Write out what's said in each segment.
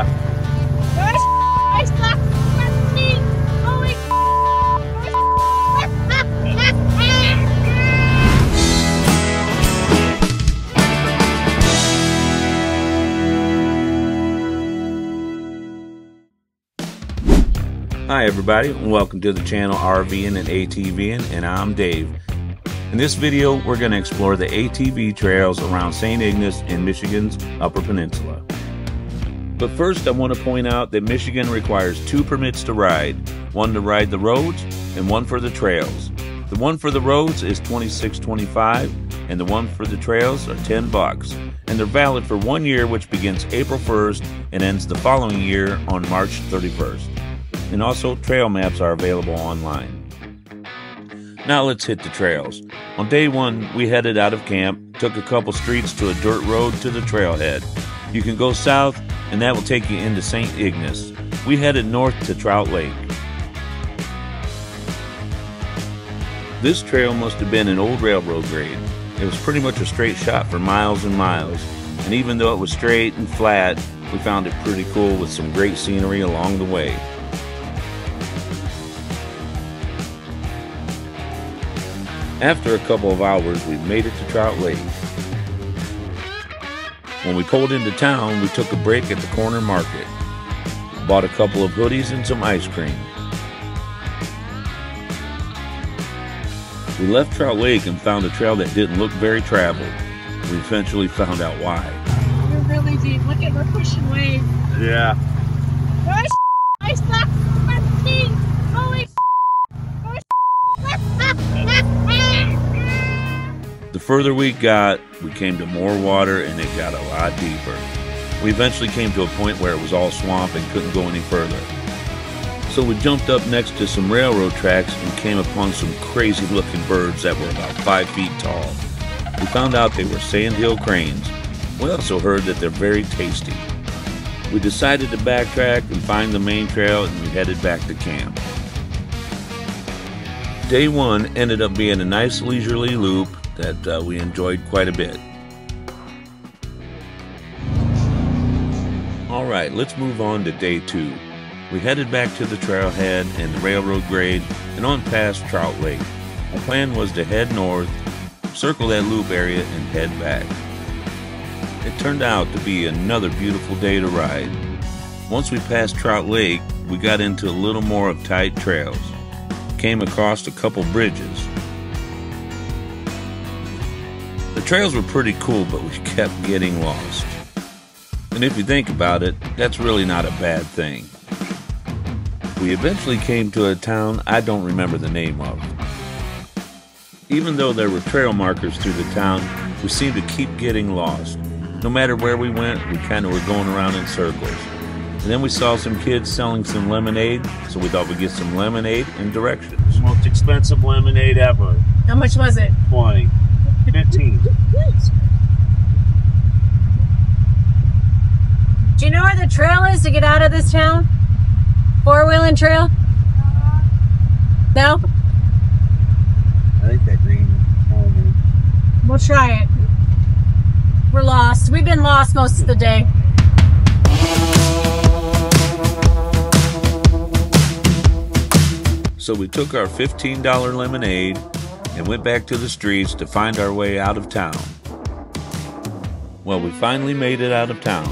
Yeah. I suck. Holy Hi everybody, and welcome to the channel RV'n ATV'n, and I'm Dave. In this video, we're going to explore the ATV trails around ST.Ignace in Michigan's Upper Peninsula. But first, I want to point out that Michigan requires 2 permits to ride, one to ride the roads and one for the trails. The one for the roads is $26.25, and the one for the trails are $10, and they're valid for 1 year, which begins April 1st and ends the following year on March 31st. And also, trail maps are available online. Now let's hit the trails. On day 1, we headed out of camp, took a couple streets to a dirt road to the trailhead. You can go south, and that will take you into ST.Ignace. We headed north to Trout Lake. This trail must have been an old railroad grade. It was pretty much a straight shot for miles and miles, and even though it was straight and flat, we found it pretty cool with some great scenery along the way. After a couple of hours, we made it to Trout Lake. When we pulled into town, we took a break at the corner market. Bought a couple of hoodies and some ice cream. We left Trout Lake and found a trail that didn't look very traveled. We eventually found out why. We're really deep. Look at, we're pushing waves. Yeah. I suck. Holy The further we got, we came to more water and it got a lot deeper. We eventually came to a point where it was all swamp and couldn't go any further. So we jumped up next to some railroad tracks and came upon some crazy looking birds that were about 5 feet tall. We found out they were sandhill cranes. We also heard that they're very tasty. We decided to backtrack and find the main trail, and we headed back to camp. Day 1 ended up being a nice leisurely loop that we enjoyed quite a bit. Alright, let's move on to day 2. We headed back to the trailhead and the railroad grade and on past Trout Lake. Our plan was to head north, circle that loop area, and head back. It turned out to be another beautiful day to ride. Once we passed Trout Lake, we got into a little more of tight trails. Came across a couple bridges. The trails were pretty cool, but we kept getting lost. And if you think about it, that's really not a bad thing. We eventually came to a town I don't remember the name of. Even though there were trail markers through the town, we seemed to keep getting lost. No matter where we went, we kind of were going around in circles. And then we saw some kids selling some lemonade, so we thought we'd get some lemonade and directions. Most expensive lemonade ever. How much was it? 20. 15. Do you know where the trail is to get out of this town? 4-wheeling trail? No? I think that green. We'll try it. We're lost. We've been lost most of the day. So we took our $15 lemonade and went back to the streets to find our way out of town. Well, we finally made it out of town.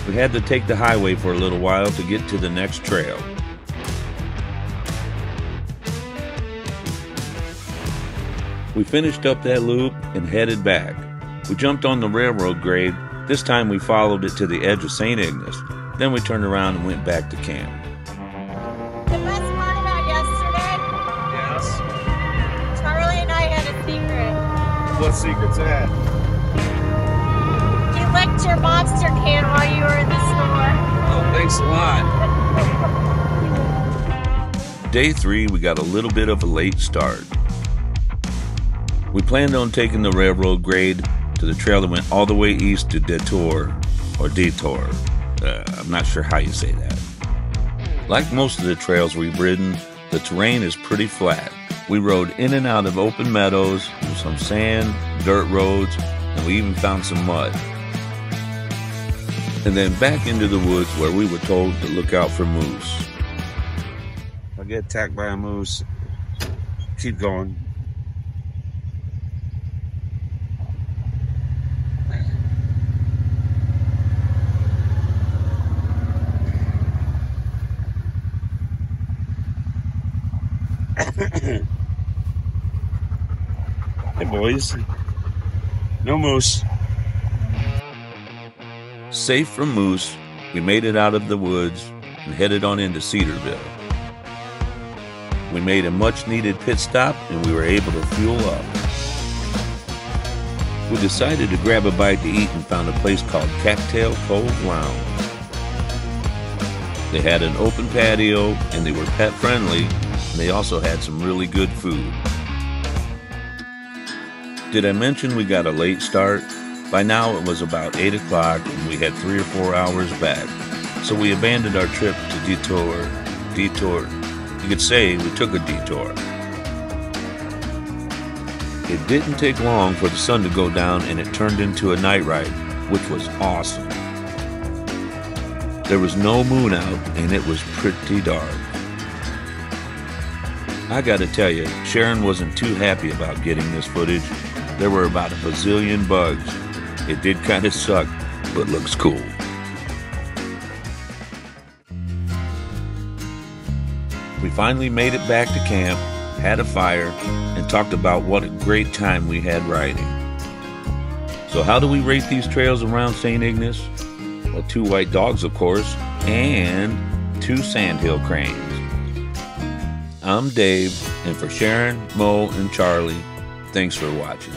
We had to take the highway for a little while to get to the next trail. We finished up that loop and headed back. We jumped on the railroad grade. This time we followed it to the edge of ST.Ignace. Then we turned around and went back to camp. The best part about yesterday? Yes. Charlie and I had a secret. What secret's that? You licked your monster can while you were in the store. Oh, thanks a lot. Day 3, we got a little bit of a late start. We planned on taking the railroad grade to the trail that went all the way east to Detour. I'm not sure how you say that. Like most of the trails we've ridden, the terrain is pretty flat. We rode in and out of open meadows, some sand, dirt roads, and we even found some mud. and then back into the woods where we were told to look out for moose. If I get attacked by a moose, keep going. Hey boys, no moose. Safe from moose, we made it out of the woods and headed on into Cedarville. We made a much needed pit stop and we were able to fuel up. We decided to grab a bite to eat and found a place called Cattail Cove Lounge. They had an open patio and they were pet friendly, and they also had some really good food. Did I mention we got a late start? By now it was about 8 o'clock and we had 3 or 4 hours back. So we abandoned our trip to detour. You could say we took a detour. It didn't take long for the sun to go down and it turned into a night ride, which was awesome. There was no moon out and it was pretty dark. I gotta tell you, Sharon wasn't too happy about getting this footage. There were about a bazillion bugs. It did kind of suck, but looks cool. We finally made it back to camp, had a fire, and talked about what a great time we had riding. So how do we rate these trails around St.Ignace? Well, 2 white dogs, of course, and 2 sandhill cranes. I'm Dave, and for Sharon, Mo, and Charlie, thanks for watching.